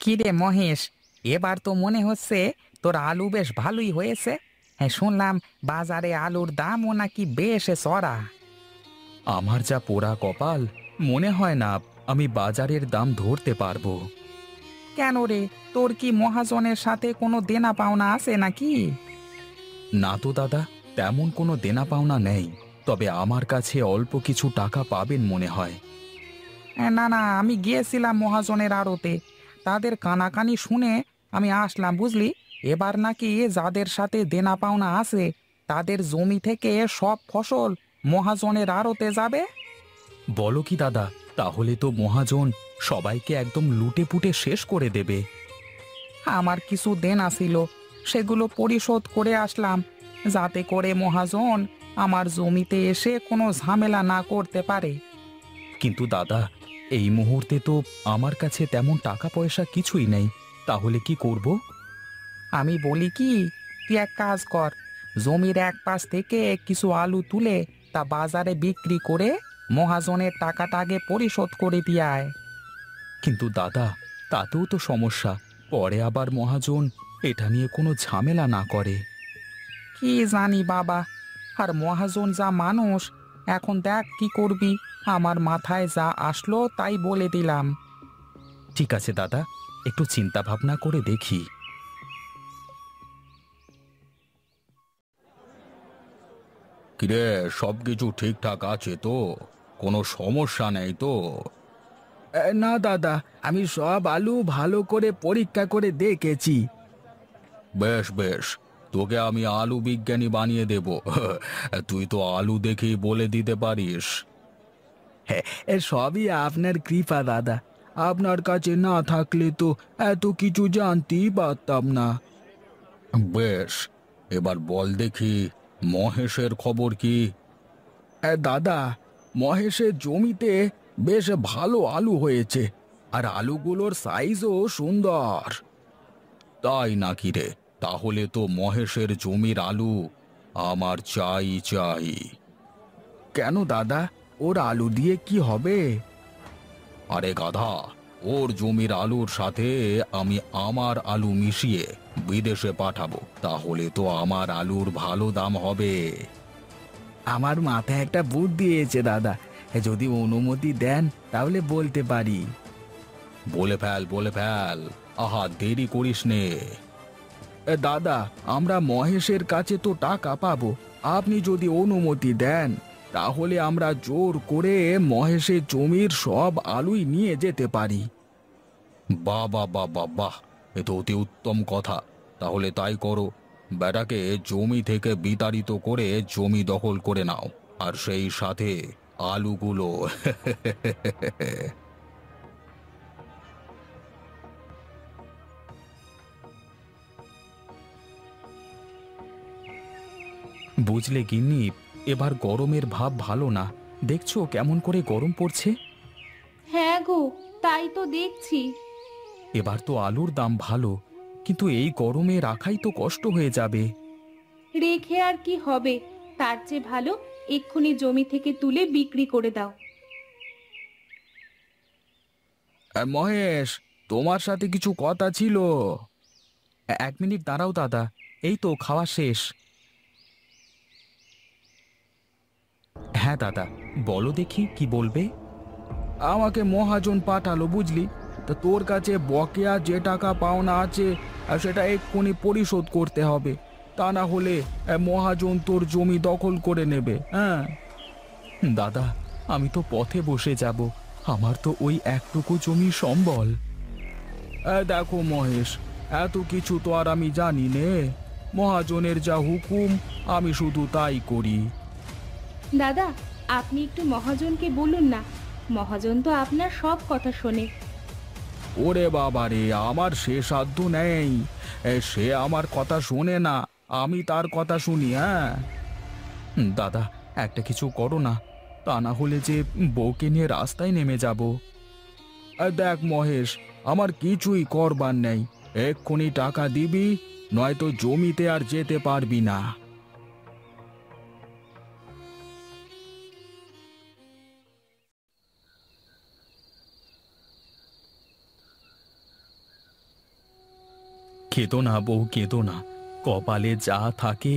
কিরে মহেশ, এবার তো মনে হচ্ছে তোর আলু বেশ ভালোই হয়েছে। হ্যাঁ, শুনলাম বাজারে আলুর দামও নাকি বেশ চড়া। আমার যা পোড়া কপাল, মনে হয় না আমি বাজারের দাম ধরতে পারবো। কেন রে, তোর কি মহাজনের সাথে কোনো দেনা পাওনা আছে নাকি? না তো দাদা, তেমন কোনো দেনা পাওনা নেই। তবে আমার কাছে অল্প কিছু টাকা পাবেন মনে হয়। না না, আমি গিয়েছিলাম মহাজনের আড়তে, তাদের কানাকানি শুনে আমি আসলাম বুঝলি। এবার নাকি যাদের সাথে দেনা পাওনা আছে তাদের জমি থেকে সব ফসল মহাজনের আড়তে যাবে। বলো কি দাদা, তাহলে তো মহাজন সবাইকে একদম লুটে পুটে শেষ করে দেবে। আমার কিছু দেনা ছিল, সেগুলো পরিশোধ করে আসলাম, যাতে করে মহাজন আমার জমিতে এসে কোনো ঝামেলা না করতে পারে। কিন্তু দাদা, এই মুহূর্তে তো আমার কাছে তেমন টাকা পয়সা কিছুই নেই। তাহলে কি করব? আমি বলি কি, তুই এক কাজ কর, জমির এক পাশ থেকে কিছু আলু তুলে তা বাজারে বিক্রি করে মহাজনের টাকাটা আগে পরিশোধ করে দিয়ে আয়। কিন্তু দাদা, তাতেও তো সমস্যা। পরে আবার মহাজন এটা নিয়ে কোনো ঝামেলা না করে। কি জানি বাবা, আর মহাজন যা মানুষ, এখন দেখ কি করবি। আমার মাথায় যা আসলো তাই বলে দিলাম। ঠিক আছে দাদা, একটু চিন্তা ভাবনা করে দেখি। কিরে, সবকিছু ঠিকঠাক আছে তো? কোনো সমস্যা নেই তো? না দাদা, আমি সব আলু ভালো করে পরীক্ষা করে দেখেছি। বেশ বেশ, তোকে আমি আলু বিজ্ঞানী বানিয়ে দেব। তুই তো আলু দেখেই বলে দিতে পারিস। হ্যাঁ, সবই আপনার কৃপা দাদা। আপনার কাছে না থাকলে তো এত কিছু জানতেই পারতাম না। বেশ, এবার বল দেখি, মহেশের খবর কি? দাদা, মহেশের জমিতে বেশ ভালো আলু হয়েছে, আর আলুগুলোর সাইজও সুন্দর। তাই নাকি রে? তাহলে তো মহেশের জমির আলু আমার চাই চাই। কেন দাদা, ওর আলু দিয়ে কি হবে? আরে গাধা, ওর জমির আলুর সাথে আমি আমার আলু মিশিয়ে বিদেশে পাঠাবো, তাহলে তো আমার আলুর ভালো দাম হবে। আমার মাথায় একটা বুদ্ধি এসেছে দাদা, যদি অনুমতি দেন তাহলে বলতে পারি। বলে ফেল, বলে ফেল, আহা দেরি করিস নে। দাদা, আমরা মহেশের কাছে তো টাকা পাবো, আপনি যদি অনুমতি দেন তাহলে আমরা জোর করে মহেশের জমির সব আলুই নিয়ে যেতে পারি। বাহ বাহ বাহ বাহ বাহ, এ তো অতি উত্তম কথা। তাহলে তাই করো, বেটাকে জমি থেকে বিতাড়িত করে জমি দখল করে নাও, আর সেই সাথে আলুগুলো। বুঝলে গিন্নি, এবার গরমের ভাব ভালো না। দেখছো কেমন করে গরম পড়ছে? হ্যাঁ গো, তাই তো দেখছি। এবার তো আলুর দাম ভালো, কিন্তু এই গরমে রাখাই তো কষ্ট হয়ে যাবে। রেখে আর কি হবে, তার চেয়ে ভালো এক্ষুনি জমি থেকে তুলে বিক্রি করে দাও। মহেশ, তোমার সাথে কিছু কথা ছিল। এক মিনিট দাঁড়াও দাদা, এই তো খাওয়া শেষ। হ্যাঁ দাদা, বলো দেখি কি বলবে। আমাকে মহাজন পাঠালো বুঝলি, তা তোর কাছে বকেয়া যে টাকা পাওনা আছে সেটা এক্ষুনি পরিশোধ করতে হবে, তা না হলে মহাজন তোর জমি দখল করে নেবে। হ্যাঁ দাদা, আমি তো পথে বসে যাব, আমার তো ওই একটুকু জমি সম্বল। দেখো মহেশ, এত কিছু তো আর আমি জানি নে, মহাজনের যা হুকুম আমি শুধু তাই করি। দাদা, আপনি একটু মহাজনকে বলুন না, মহাজন তো আপনার সব কথা শোনে। ওরে বাবা রে, আমার সে সাধ্য নেই। সে আমার কথা শোনে না, আমি তার কথা শুনি। হ্যাঁ দাদা, একটা কিছু করো না, তা না হলে যে বউকে নিয়ে রাস্তায় নেমে যাব। দেখ মহেশ, আমার কিছুই করবার নেই, এক্ষুনি টাকা দিবি, নয়তো জমিতে আর যেতে পারবি না। কেঁদো না বউ, কেঁদো না। কপালে যা থাকে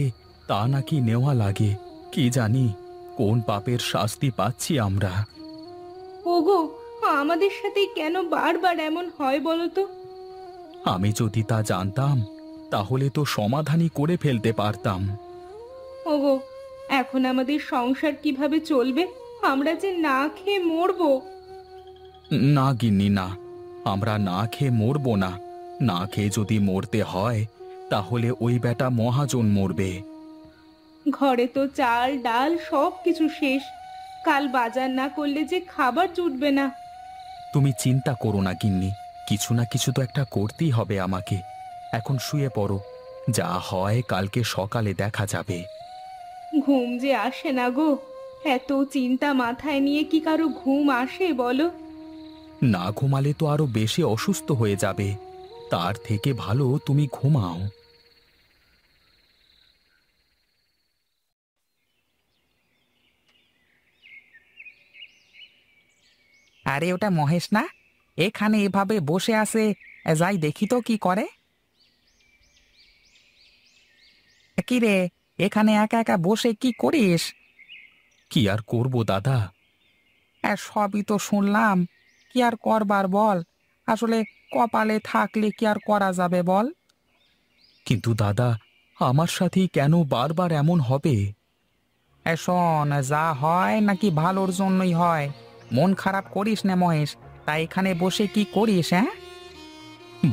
তা নাকি নেওয়া লাগে। কি জানি কোন পাপের শাস্তি পাচ্ছি আমরা। ওগো, আমাদের সাথে কেন বারবার এমন হয় বলো তো? আমি যদি তা জানতাম তাহলে তো সমাধানই করে ফেলতে পারতাম। ওগো, এখন আমাদের সংসার কিভাবে চলবে? আমরা যে না খেয়ে মরবো। না গিন্নি, না, আমরা না খেয়ে মরবো না। না খেয়ে যদি মরতে হয় তাহলে ওই বেটা মহাজন মরবে। ঘরে তো চাল ডাল সব কিছু শেষ। কাল বাজার না করলে যে খাবার জুটবে না। তুমি চিন্তা করো না গিন্নি, কিছু না কিছু তো একটা করতেই হবে আমাকে। এখন শুয়ে পড়ো, যা হয় কালকে সকালে দেখা যাবে। ঘুম যে আসে না গো। এত চিন্তা মাথায় নিয়ে কি কারো ঘুম আসে বলো? না ঘুমালে তো আরো বেশি অসুস্থ হয়ে যাবে। তার থেকে ভালো তুমি ঘুমাও। আরে ওটা মহেশ না? এখানে এভাবে বসে আছে। যাই দেখি তো কি করে। কি রে, এখানে একা একা বসে কি করিস? কি আর করব দাদা। সবই তো শুনলাম। কি আর করবার বল? আসলে কপালে থাকলে কি আর করা যাবে বল? কিন্তু দাদা, আমার সাথেই কেন বারবার এমন হবে? শোন, যা হয় নাকি ভালোর জন্যই হয়। মন খারাপ করিস না মহেশ। তাই এখানে বসে কি করিস? হ্যাঁ,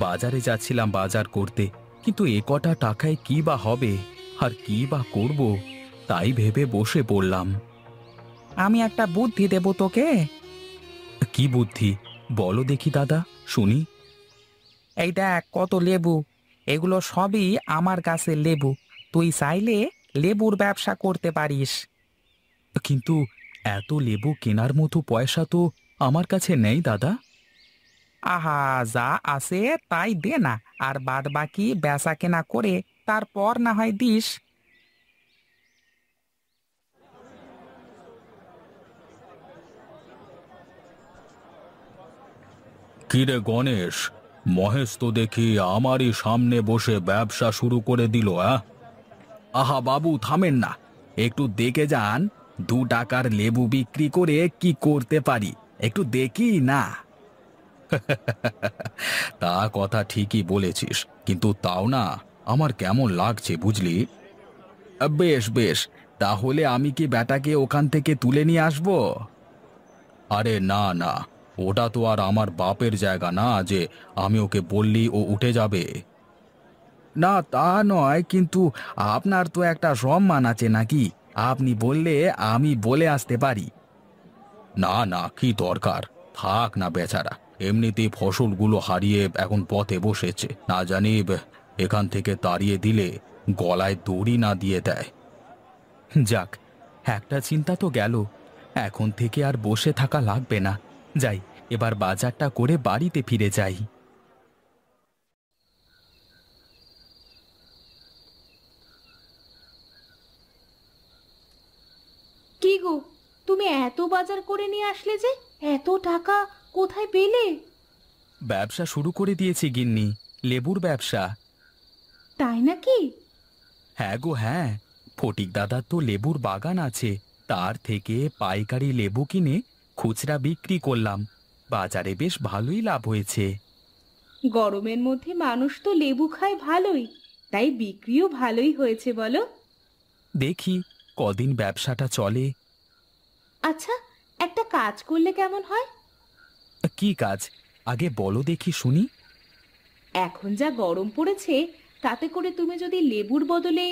বাজারে যাচ্ছিলাম বাজার করতে, কিন্তু এ কটা টাকায় কি বা হবে আর কি বা করব, তাই ভেবে বসে পড়লাম। আমি একটা বুদ্ধি দেব তোকে। কি বুদ্ধি? বলো দেখি দাদা, শুনি। এই দেখ কত লেবু। এগুলো সবই আমার গাছের লেবু। তুই চাইলে লেবুর ব্যবসা করতে পারিস। কিন্তু এত লেবু কেনার মতো পয়সা তো আমার কাছে নেই দাদা। আহা, যা আছে তাই দে না। আর বাদ বাকি বেচা কেনা করে তারপর না হয় দিস। কিরে গণেশ, মহেশ তো দেখি আমারই সামনে বসে ব্যবসা শুরু করে দিল। আহা বাবু, থামেন না, একটু দেখে যান। 2 টাকার লেবু বিক্রি করে কি করতে পারি, একটু দেখি না। তা কথা ঠিকই বলেছিস, কিন্তু তাও না, আমার কেমন লাগছে বুঝলি। বেশ বেশ, তাহলে আমি কি বেটাকে ওখান থেকে তুলে নিয়ে আসবো? আরে না না, ওটা তো আর আমার বাপের জায়গা না যে আমি ওকে বললি ও উঠে যাবে। না তা নয়, কিন্তু আপনার তো একটা সম্মান আছে নাকি? আপনি বললে আমি বলে আসতে পারি। না না, কি দরকার, থাক না বেচারা। এমনিতেই ফসলগুলো হারিয়ে এখন পথে বসেছে, না জানি এখান থেকে তাড়িয়ে দিলে গলায় দড়ি না দিয়ে দেয়। যাক, একটা চিন্তা তো গেল। এখন থেকে আর বসে থাকা লাগবে না। যাই, এবার বাজারটা করে বাড়িতে ফিরে যাই। কি গো, তুমি এত বাজার করে নিয়ে আসলে যে? এত টাকা কোথায় পেলে? ব্যবসা শুরু করে দিয়েছি গিন্নি, লেবুর ব্যবসা। তাই নাকি? হ্যাঁ গো হ্যাঁ, ফটিক দাদার তো লেবুর বাগান আছে, তার থেকে পাইকারি লেবু কিনে খুচরা বিক্রি করলাম। বাজারে বেশ ভালোই লাভ হয়েছে। গরমের মধ্যে মানুষ তো লেবু খায় ভালোই, তাই বিক্রিও ভালোই হয়েছে বলো। দেখি কদিন ব্যবসাটা চলে। আচ্ছা, একটা কাজ করলে কেমন হয়? কি কাজ? আগে বলো দেখি শুনি। এখন যা গরম পড়েছে, তাতে করে তুমি যদি লেবুর বদলে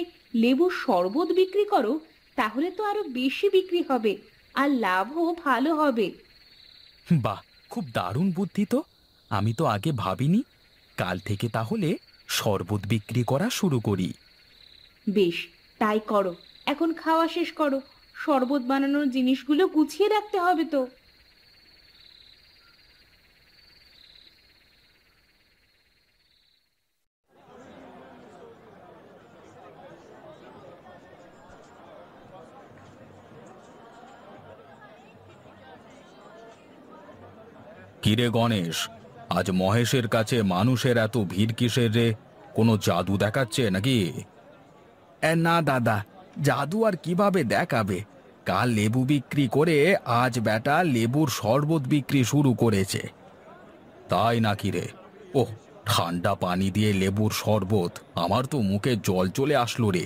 লেবুর শরবত বিক্রি করো, তাহলে তো আরো বেশি বিক্রি হবে আর লাভও ভালো হবে। বাহ, খুব দারুণ বুদ্ধি তো। আমি তো আগে ভাবিনি। কাল থেকে তাহলে শরবত বিক্রি করা শুরু করি। বেশ, তাই করো। এখন খাওয়া শেষ করো। শরবত বানানোর জিনিসগুলো গুছিয়ে রাখতে হবে তো। কিরে গণেশ, আজ মহেশের কাছে মানুষের এত ভিড় কিসের রে? কোনো জাদু দেখাচ্ছে নাকি? না দাদা, জাদু আর কিভাবে দেখাবে? কাল লেবু বিক্রি করে আজ বেটা লেবুর শরবত বিক্রি শুরু করেছে। তাই নাকি রে? ওহ, ঠান্ডা পানি দিয়ে লেবুর শরবত, আমার তো মুখে জল চলে আসলো রে।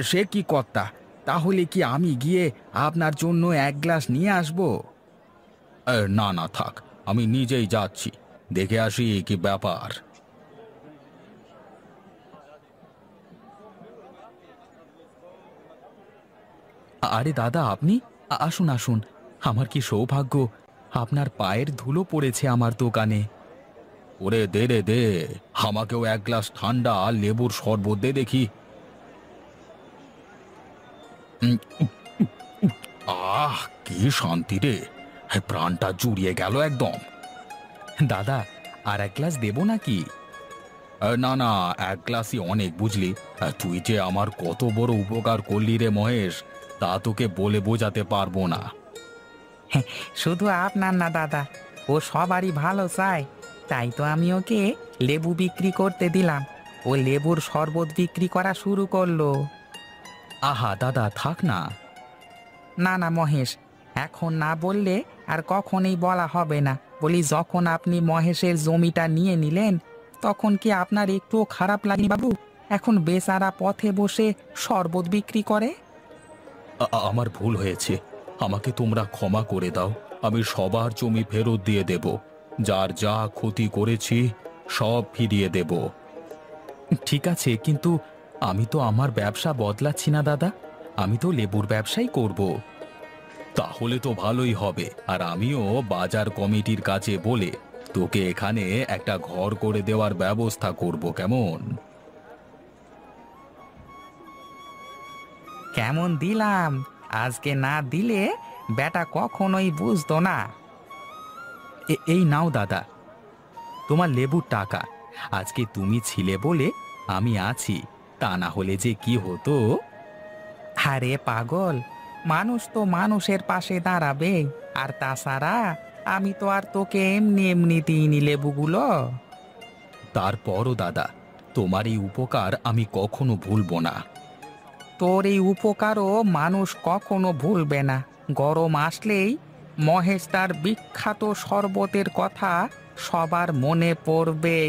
সে কি কর্তা, তাহলে কি আমি গিয়ে আপনার জন্য এক গ্লাস নিয়ে আসবো? না না, থাক, আমি নিজেই যাচ্ছি, দেখে আসি কি ব্যাপার। আরে দাদা, আপনি আসুন আসুন, আমার কি সৌভাগ্য, আপনার পায়ের ধুলো পড়েছে আমার দোকানে। ওরে দে রে দে, আমাকেও এক গ্লাস ঠান্ডা লেবুর শরবত দে দেখি। উম, আহ, কি শান্তি রে, প্রাণটা জুড়িয়ে গেল একদম। দাদা, আর এক গ্লাস দেবো নাকি? না না, এক গ্লাসই অনেক, বুঝলি? তুই যে আমার কত বড় উপকার করলি রে মহেশ, তা তোকে বলে বোঝাতে পারবো না। শুধু আপনার না দাদা, ও সবারই ভালো চায়, তাই তো আমি ওকে লেবু বিক্রি করতে দিলাম। ও লেবুর শরবত বিক্রি করা শুরু করলো। আহা দাদা, থাক না। না না মহেশ, এখন না বললে আর কখনোই বলা হবে না। বলি, যখন আপনি মহেশের জমিটা নিয়ে নিলেন, তখন কি আপনার একটুও খারাপ লাগেনি বাবু? এখন বেচারা পথে বসে শরবত বিক্রি করে। আমার ভুল হয়েছে, আমাকে তোমরা ক্ষমা করে দাও। আমি সবার জমি ফেরত দিয়ে দেব, যার যা ক্ষতি করেছি সব ফিরিয়ে দেব। ঠিক আছে, কিন্তু আমি তো আমার ব্যবসা বদলাচ্ছি না দাদা, আমি তো লেবুর ব্যবসাই করব। তাহলে তো ভালোই হবে, আর আমিও বাজার কমিটির কাছে বলে তোকে এখানে একটা ঘর করে দেওয়ার ব্যবস্থা করব, কেমন? কেমন দিলাম? আজকে না দিলে বেটা কখনোই বুঝতো না। এই নাও দাদা, তোমার লেবুর টাকা। আজকে তুমি ছিলে বলে আমি আছি, তা না হলে যে কি হতো। আরে পাগল, মানুষ তো মানুষের পাশে দাঁড়াবে। আর তাছাড়া আমি তো আর তোকে এমনি এমনি দিইনি লেবুগুলো। তারপরও দাদা, তোমার এই উপকার আমি কখনো ভুলবো না। তোর এই উপকারও মানুষ কখনো ভুলবে না। গরম আসলেই মহেশ তার বিখ্যাত শরবতের কথা সবার মনে পড়বে।